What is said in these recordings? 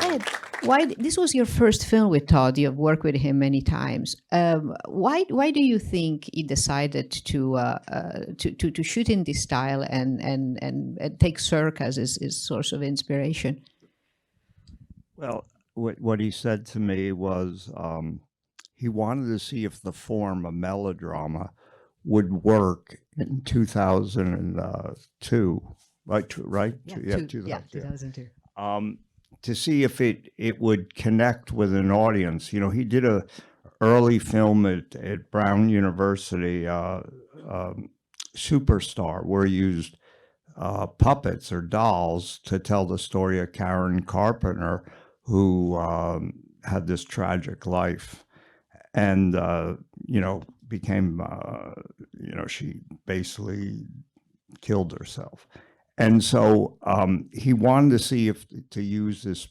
Ed, why this was your first film with Todd? You've worked with him many times. Why do you think he decided to shoot in this style and take Sirk as his source of inspiration? Well, what he said to me was he wanted to see if the form of melodrama would work in 2002, right? Yeah, 2000, 2002. to see if it would connect with an audience. You know, he did a early film at Brown University, Superstar, where he used puppets or dolls to tell the story of Karen Carpenter, who had this tragic life and, became, she basically killed herself. And so he wanted to see if to use this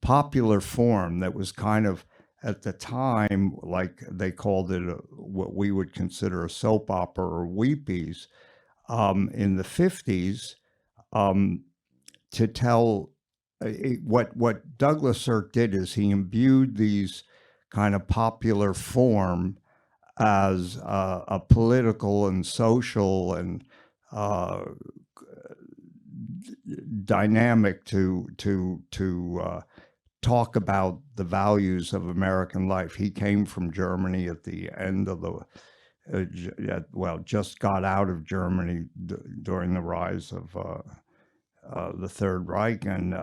popular form that was kind of at the time, like they called it what we would consider a soap opera or weepies in the 50s, to tell what Douglas Sirk did is he imbued these kind of popular form as a political and social and uh, dynamic to talk about the values of American life. He came from Germany at the end of the just got out of Germany during the rise of the Third Reich, and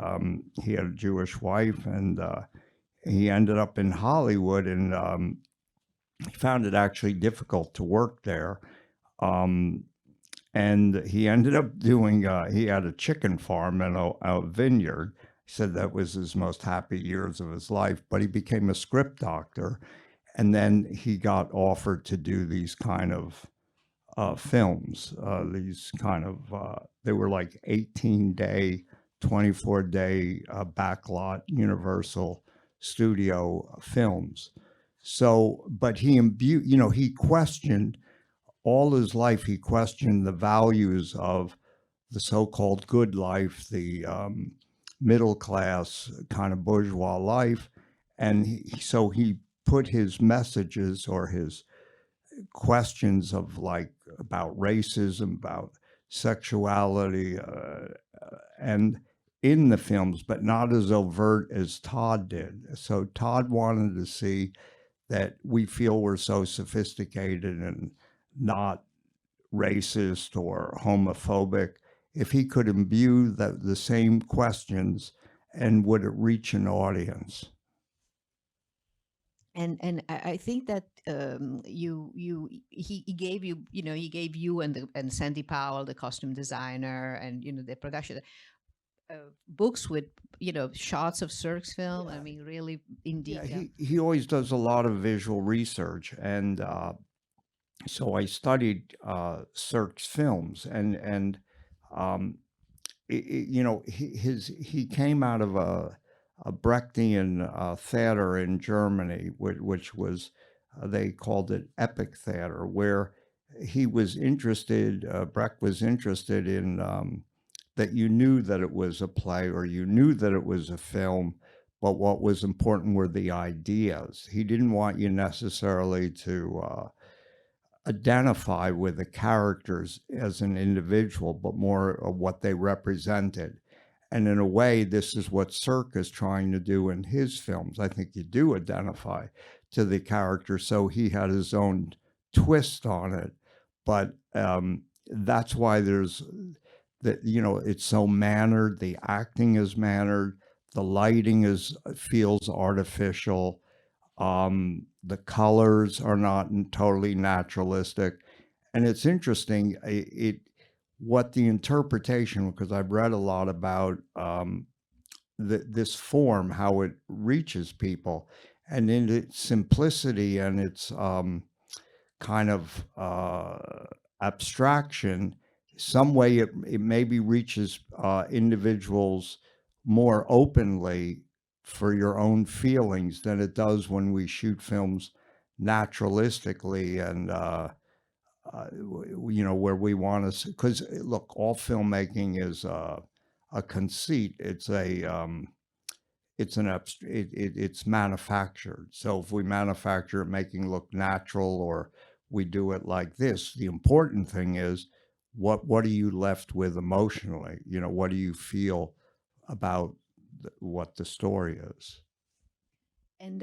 he had a Jewish wife, and he ended up in Hollywood, and he found it actually difficult to work there. And he ended up doing, he had a chicken farm and a vineyard. He said that was his most happy years of his life, but he became a script doctor. And then he got offered to do these kind of films, they were like 18-day, 24-day backlot Universal Studio films. So, but he imbued, he questioned all his life, he questioned the values of the so-called good life, the middle class kind of bourgeois life. And so he put his messages or his questions of like about racism, about sexuality, and in the films, but not as overt as Todd did. So Todd wanted to see that we feel we're so sophisticated and not racist or homophobic. If he could imbue the same questions, and would it reach an audience? And I think that he gave you, he gave you and Sandy Powell, the costume designer, and the production, books with shots of Sirk's film. I mean, really in Yeah, detail. he always does a lot of visual research, and so I studied Sirk's films, and um, he came out of a Brechtian theater in Germany, which was they called it epic theater, where he was interested. Brecht was interested in that you knew that it was a play or you knew that it was a film, but what was important were the ideas. He didn't want you necessarily to identify with the characters as an individual, but more of what they represented. And in a way, this is what Sirk is trying to do in his films. I think you do identify to the character, so he had his own twist on it. But that's why there's that, it's so mannered, the acting is mannered, the lighting feels artificial, the colors are not totally naturalistic, and it's interesting. What the interpretation, because I've read a lot about this form, how it reaches people, and in its simplicity and its kind of abstraction, some way it maybe reaches individuals more openly for your own feelings than it does when we shoot films naturalistically and where we want to, because look, all filmmaking is a conceit. It's it's manufactured. So if we manufacture it making it look natural, or we do it like this, the important thing is what are you left with emotionally? You know, what do you feel about what the story is? And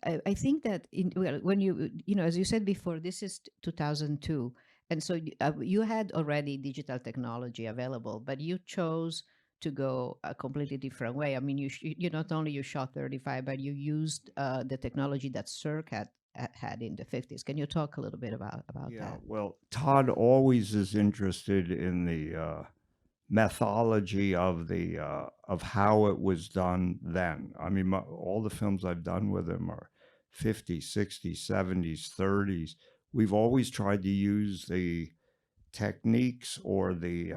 I think that well, when you know, as you said before, this is 2002, and so you had already digital technology available, but you chose to go a completely different way. I mean, you not only you shot 35, but you used the technology that Sirk had in the 50s. Can you talk a little bit about Yeah, that? well, Todd always is interested in the methodology of how it was done then. I mean, all the films I've done with him are 50s, 60s, 70s, 30s. We've always tried to use the techniques or the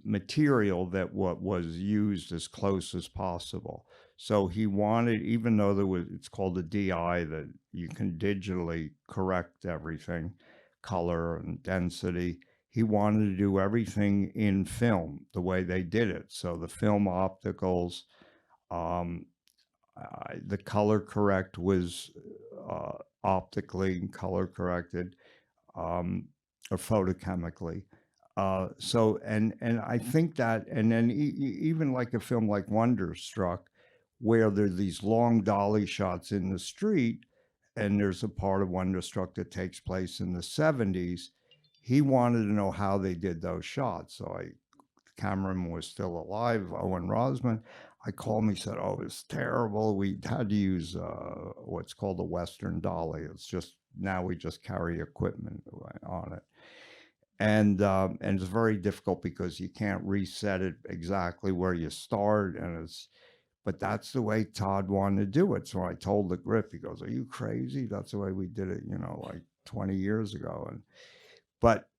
material that what was used as close as possible. So he wanted, even though there was, it's called a DI, that you can digitally correct everything, color and density. He wanted to do everything in film the way they did it. So the film opticals, um, the color correct was optically color corrected, um, or photochemically. So I think that, and then even like a film like Wonderstruck, where there's these long dolly shots in the street, and there's a part of Wonderstruck that takes place in the 70s. He wanted to know how they did those shots. So Cameron was still alive, Owen Rosman. I called him. He said, "Oh, it's terrible. We had to use what's called a Western dolly. It's just now we just carry equipment on it, and it's very difficult because you can't reset it exactly where you start, and it's but that's the way Todd wanted to do it. So I told the grip. He goes, "Are you crazy? That's the way we did it, like 20 years ago." And but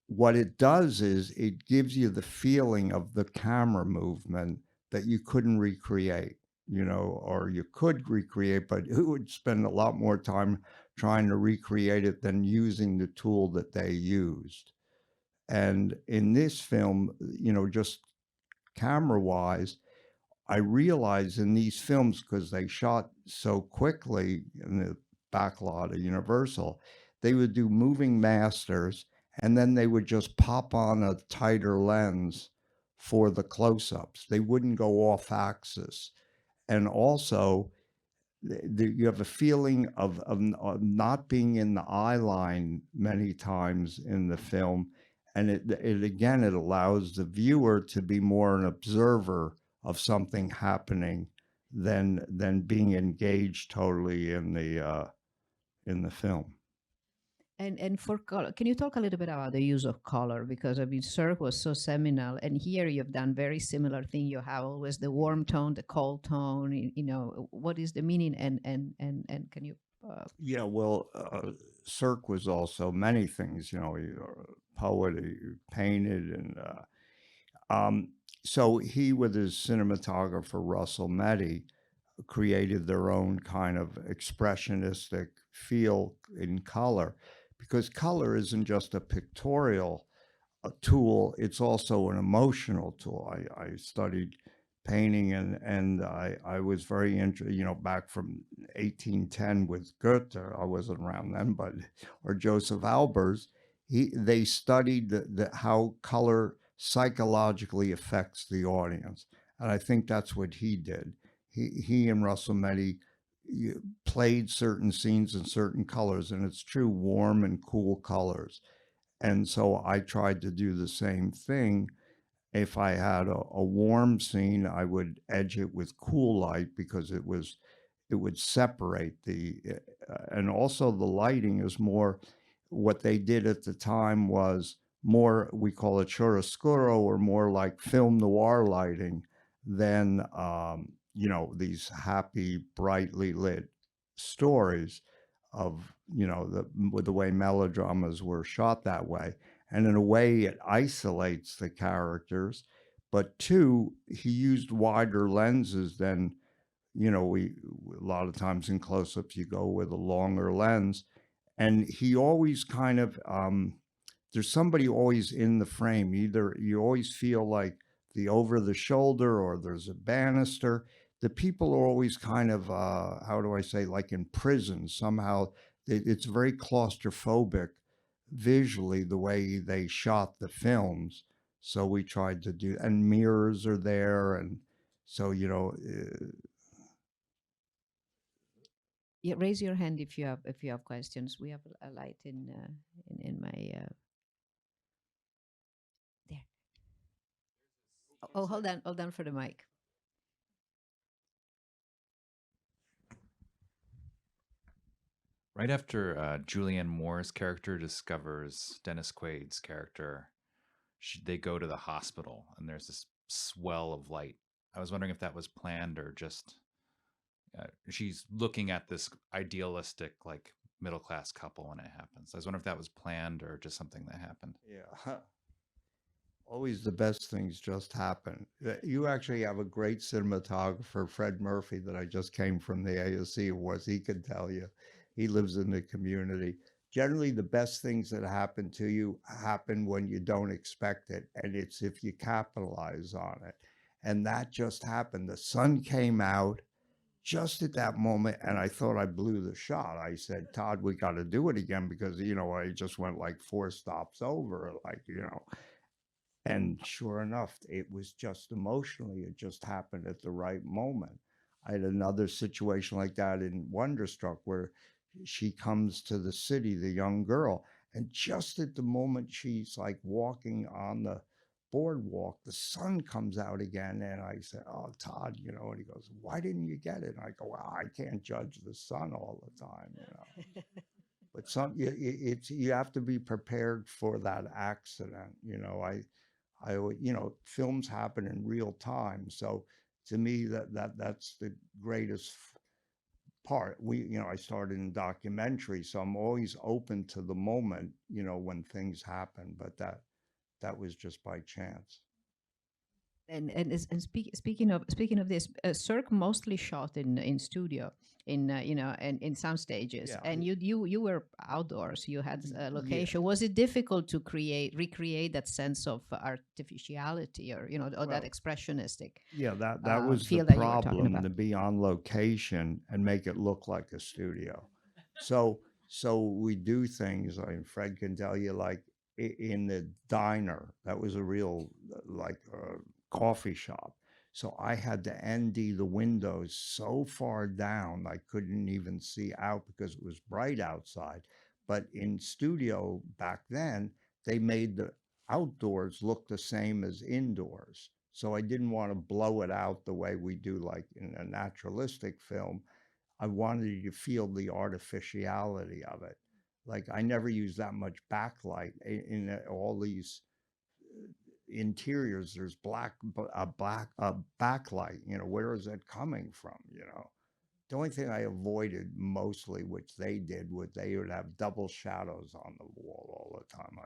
what it does is it gives you the feeling of the camera movement that you couldn't recreate, or you could recreate, but it would spend a lot more time trying to recreate it than using the tool that they used. And in this film, just camera wise, I realized in these films, because they shot so quickly in the back lot of Universal, they would do moving masters, and then they would just pop on a tighter lens for the close ups. They wouldn't go off axis. And also, you have a feeling of not being in the eye line many times in the film, and it again, it allows the viewer to be more an observer of something happening than being engaged totally in the film. And for color, can you talk a little bit about the use of color? Because I mean, Cirque was so seminal, and here you've done very similar thing. You have always the warm tone, the cold tone. What is the meaning? And can you? Yeah, well, Sirk was also many things. He a poet, he painted, and so he, with his cinematographer Russell Meddy, created their own kind of expressionistic feel in color, because color isn't just a pictorial tool, it's also an emotional tool. I studied painting, and I was very interested, back from 1810 with Goethe. I wasn't around then, but or Joseph Albers. They studied how color psychologically affects the audience, and I think that's what he did. He and Russell Meddy played certain scenes in certain colors, and it's true, warm and cool colors. And so I tried to do the same thing. If I had a warm scene, I would edge it with cool light, because it would separate and also the lighting is more, what they did at the time was more, we call it chiaroscuro, or more like film noir lighting than these happy, brightly lit stories of, with the way melodramas were shot that way. And in a way, it isolates the characters. But two, he used wider lenses than, we a lot of times in close-ups you go with a longer lens, and he always kind of there's somebody always in the frame. Either you always feel like the over the shoulder or there's a banister. The people are always kind of, how do I say, like in prison somehow. It's very claustrophobic visually the way they shot the films. So we tried to do, and mirrors are there, and so Yeah, raise your hand if you have questions. We have a light in my there. Oh, hold on for the mic. Right after Julianne Moore's character discovers Dennis Quaid's character, they go to the hospital and there's this swell of light. I was wondering if that was planned or just she's looking at this idealistic, like middle class couple when it happens. I was wondering if that was planned or just something that happened. yeah. Always the best things just happen. You actually have a great cinematographer, Fred Murphy, that I just came from the ASC Awards. He could tell you. He lives in the community. Generally, the best things that happen to you happen when you don't expect it, and it's if you capitalize on it. And that just happened. The sun came out just at that moment, and I thought I blew the shot. I said, Todd, we got to do it again because, I just went like 4 stops over, and sure enough, it was just emotionally, it just happened at the right moment. I had another situation like that in Wonderstruck where she comes to the city, the young girl, and just at the moment she's like walking on the boardwalk, the sun comes out again. And I said, Oh, Todd, and he goes, Why didn't you get it? And I go, Well, I can't judge the sun all the time. But it's you have to be prepared for that accident. Films happen in real time. So to me, that's the greatest part. I started in documentary, so I'm always open to the moment, when things happen. But that was just by chance. Speaking of this, Cirque mostly shot in studio, and in some stages, Yeah, and you were outdoors. You had a yeah. location. Was it difficult to recreate that sense of artificiality, or or that Well, expressionistic yeah, that was the feel that you were talking problem, about? to be on location and make it look like a studio. So so we do things, like Fred can tell you, like in the diner, that was a real like coffee shop. So I had to ND the windows so far down I couldn't even see out because it was bright outside. But in studio back then, they made the outdoors look the same as indoors. So I didn't want to blow it out the way we do, like in a naturalistic film. I wanted you to feel the artificiality of it. Like I never use that much backlight in all these interiors. There's a backlight. Where is it coming from? The only thing I avoided mostly, which they did, was they would have double shadows on the wall all the time.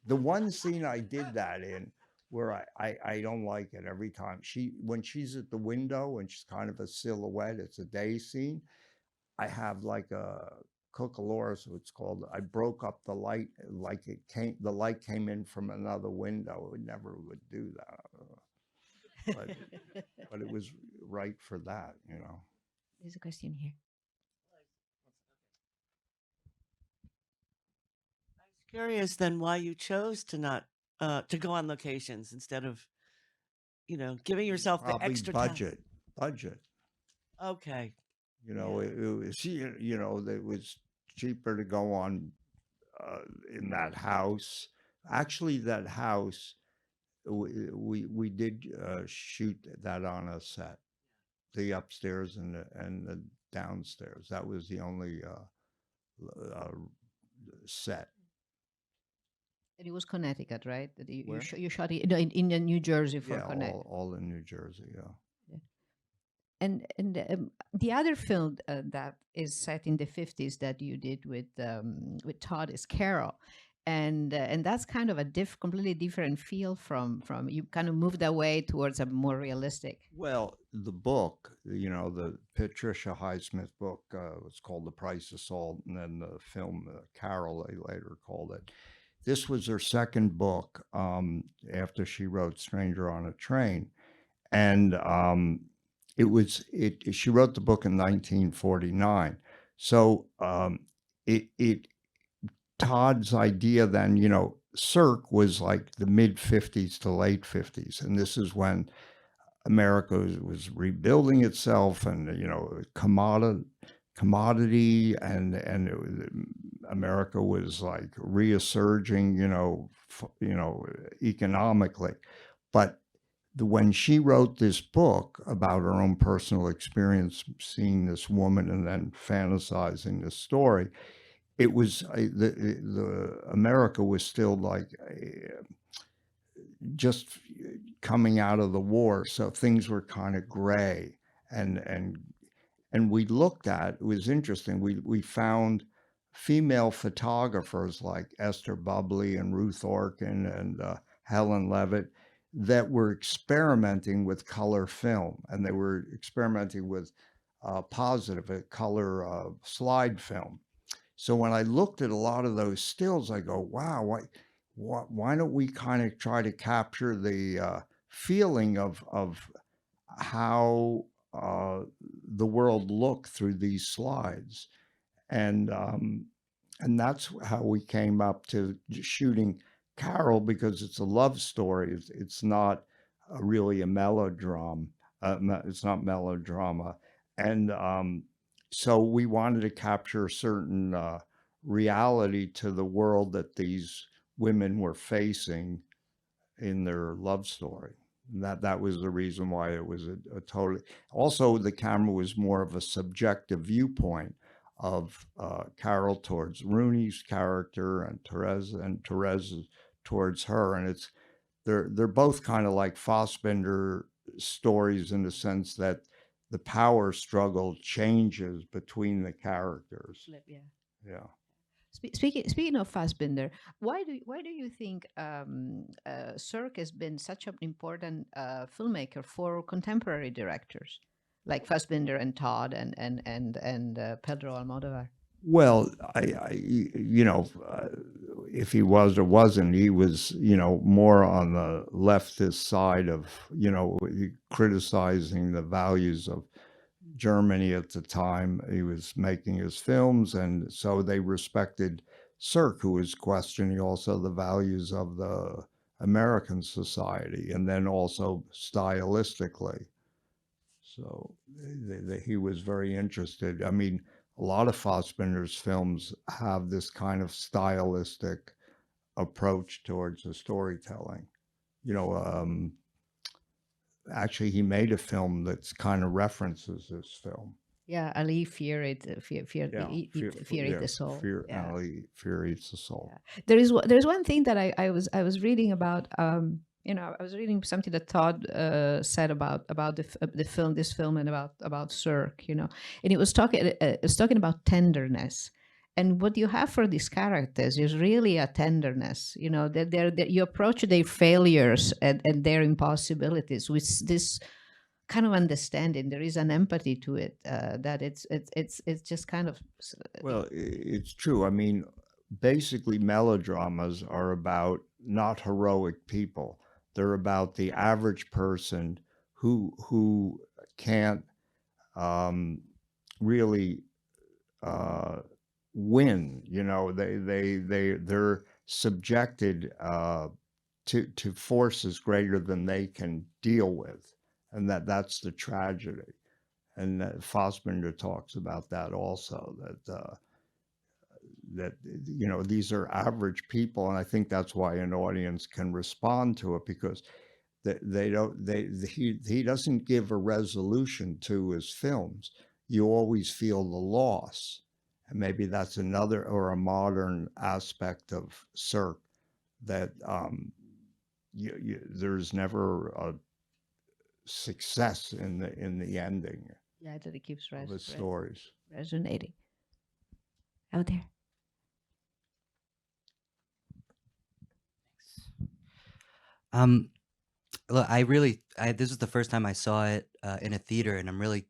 The one scene I did that in where I don't like it every time. When she's at the window and she's kind of a silhouette, it's a day scene. I have like a Coca-Cola, so it's called. I broke up the light, like the light came in from another window. It never would do that. But but it was right for that. There's a question here. Curious then why you chose to not to go on locations instead of giving yourself the Probably extra time. budget. Okay. It was cheaper to go on in that house. Actually, that house, we did shoot that on a set, the upstairs and the downstairs. That was the only set. And it was Connecticut, right? That Where? you shot it in New Jersey for Yeah, Connecticut. all in New Jersey. Yeah. And the other film that is set in the 50s that you did with Todd is Carol, and that's kind of a completely different feel from you kind of moved away towards a more realistic. Well, the book, the Patricia Highsmith book, was called The Price of Salt, and then the film Carol, they later called it. this was her second book after she wrote Stranger on a Train. And she wrote the book in 1949. So it Todd's idea then, Sirk was like the mid 50s to late 50s. And this is when America was rebuilding itself, and commodity, and America was like resurging, economically. But when she wrote this book about her own personal experience seeing this woman and then fantasizing this story, it was the America was still like just coming out of the war, so things were kind of gray, and we looked at, it was interesting, we found female photographers like Esther Bubbly and Ruth Orkin and Helen Levitt that were experimenting with color film, and they were experimenting with positive color slide film. So when I looked at a lot of those stills, I go, wow, why don't we kind of try to capture the feeling of how the world looked through these slides, and um, and that's how we came up to shooting Carol, because it's a love story. It's not really a melodrama. It's not melodrama, and so we wanted to capture a certain reality to the world that these women were facing in their love story. And that was the reason why it was a totally. Also, the camera was more of a subjective viewpoint of Carol towards Rooney's character, and Therese towards her, and they're both kind of like Fassbinder stories in the sense that the power struggle changes between the characters. Yeah. Yeah. Speaking of Fassbinder, why do you think Sirk has been such an important filmmaker for contemporary directors like Fassbinder and Todd and Pedro Almodovar? Well, if he was or wasn't, he was, more on the leftist side of, criticizing the values of Germany at the time he was making his films. And so they respected Sirk, who was questioning also the values of the American society, and then also stylistically. So he was very interested. I mean, a lot of Fassbinder's films have this kind of stylistic approach towards the storytelling. You know, actually, he made a film that's kind of references this film. Yeah, Ali fear it, fear eat Yeah, the soul. fear, Yeah. Ali, fear eats the soul. Yeah. There's one thing that I was reading about. I was reading something that Todd said about the film, this film, and about Sirk. And it was talking about tenderness. And what you have for these characters is really a tenderness. That you approach their failures and their impossibilities with this kind of understanding. There is an empathy to it that it's just kind of Well, it's true. I mean, basically, melodramas are about not heroic people. They're about the average person who can't really uh, win. They're subjected to forces greater than they can deal with, and that's the tragedy. And Fassbinder talks about that also. That these are average people, and I think that's why an audience can respond to it, because they don't he doesn't give a resolution to his films. You always feel the loss, and maybe that's another or a modern aspect of Sirk, that there's never a success in the ending yeah, that it keeps of his stories. resonating out there. Look, this is the first time I saw it in a theater, and I'm really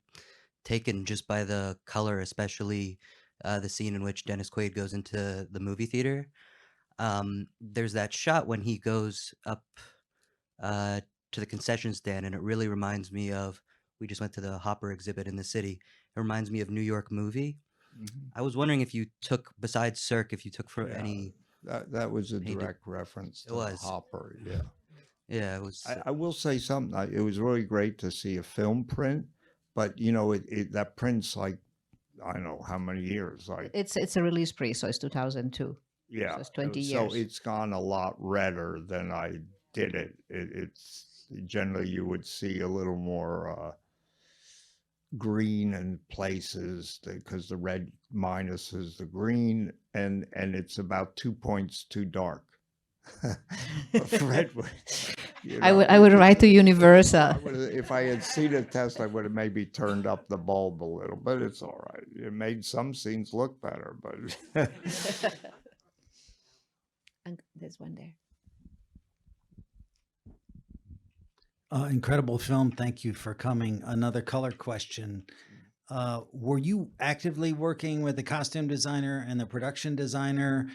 taken just by the color, especially the scene in which Dennis Quaid goes into the movie theater. there's that shot when he goes up uh, to the concession stand, and it really reminds me of. We just went to the Hopper exhibit in the city. It reminds me of New York Movie. Mhm. I was wondering if you took, besides Cirque, if you took for Yeah, any that was a painted. direct reference It to was. Hopper. Yeah. Yeah, it was. I will say something. It was really great to see a film print, but that print's like I don't know how many years. Like It's a release pre, so it's 2002. yeah, So it's 20 so years. it's gone a lot redder than I did it. It's generally you would see a little more green in places because the red minuses the green, and it's about 2 points too dark. Fred, I would write to I Universal. if I had seen a test, I would have maybe turned up the bulb a little, but it's all right. It made some scenes look better, but And there's one there. Incredible film. Thank you for coming. Another color question. Were you actively working with the costume designer and the production designer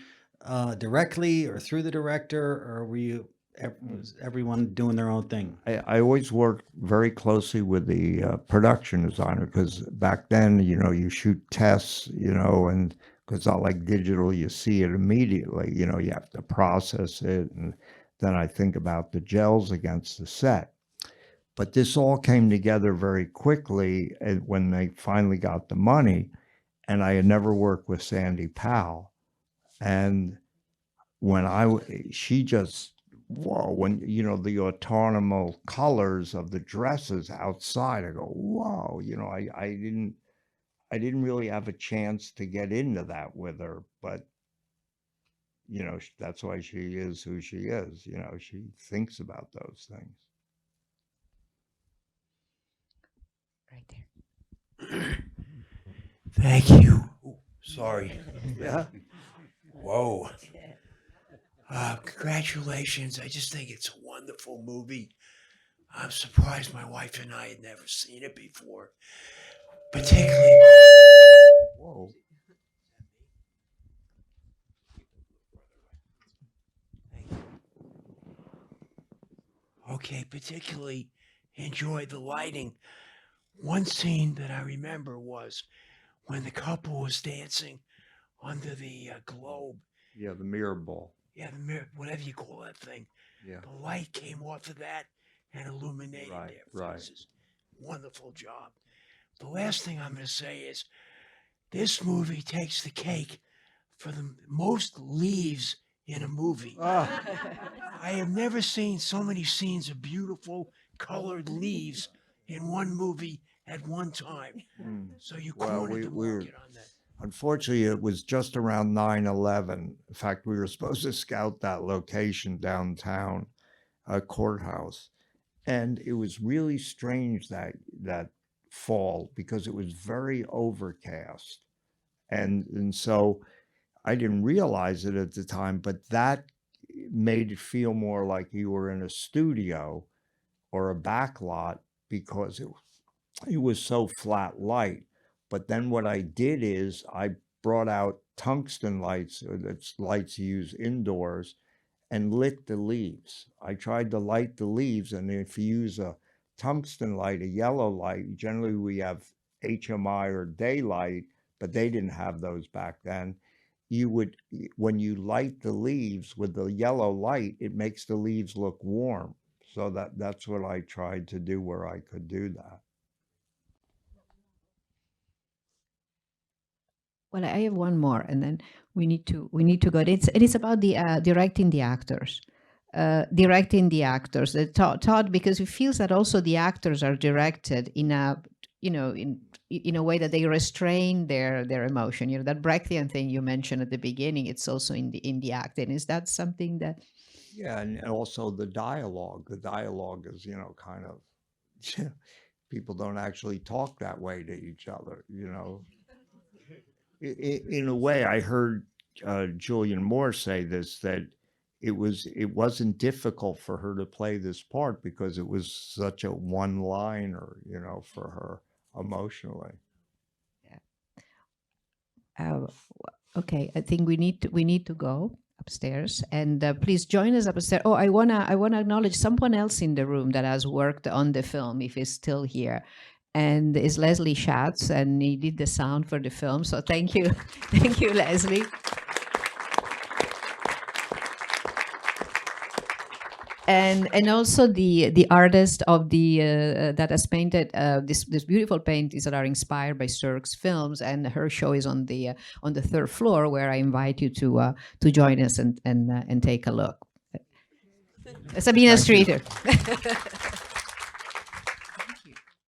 directly or through the director, or was everyone doing their own thing? I always worked very closely with the production designer because back then, you shoot tests, and because it's not like digital, you see it immediately. You have to process it, and then I think about the gels against the set. But this all came together very quickly when they finally got the money, and I had never worked with Sandy Powell, and when she just whoa, when the autumnal colors of the dresses outside, I go whoa, I didn't really have a chance to get into that with her, but that's why she is who she is. She thinks about those things. Right there. Thank you. Ooh, sorry. Yeah. Whoa. Congratulations. I just think it's a wonderful movie. I'm surprised my wife and I had never seen it before. Particularly. Whoa. Thank you. Okay, particularly enjoyed the lighting. One scene that I remember was when the couple was dancing under the globe. Yeah, the mirror ball. Yeah, the mirror, whatever you call that thing. Yeah. The light came off of that and illuminated Right, their right. faces. Wonderful job. The last thing I'm going to say is this movie takes the cake for the most leaves in a movie. Ah, I have never seen so many scenes of beautiful colored leaves in one movie at one time. mm. So you Well, cornered the we're market on that. unfortunately, it was just around 9/11. In fact, we were supposed to scout that location downtown, courthouse, and it was really strange that fall because it was very overcast, and so I didn't realize it at the time, but that made it feel more like you were in a studio or a back lot because it was so flat light. But then what I did is I brought out tungsten lights, that's lights you use indoors, and lit the leaves. I tried to light the leaves, and if you use a tungsten light, a yellow light, generally we have HMI or daylight, but they didn't have those back then. When you light the leaves with the yellow light, it makes the leaves look warm. So that's what I tried to do where I could do that. Well, I have one more, and then we need to go. It is about the directing the actors, directing the actors. Todd, because it feels that also the actors are directed in a in a way that they restrain their emotion. That Brechtian thing you mentioned at the beginning. It's also in the acting. Is that something that? Yeah, and also the dialogue. The dialogue is, kind of people don't actually talk that way to each other. In a way, I heard Julian Moore say this that it wasn't difficult for her to play this part because it was such a one-liner, for her emotionally. Okay, I think we need to go. upstairs. And please join us upstairs. Oh, I wanna acknowledge someone else in the room that has worked on the film, if he's still here. And is Leslie Schatz, and he did the sound for the film. So thank you, thank you, Leslie. And also the artist of the that has painted this beautiful paintings that are inspired by Sirk's films, and her show is on the third floor, where I invite you to join us and take a look. Sabina Streeter.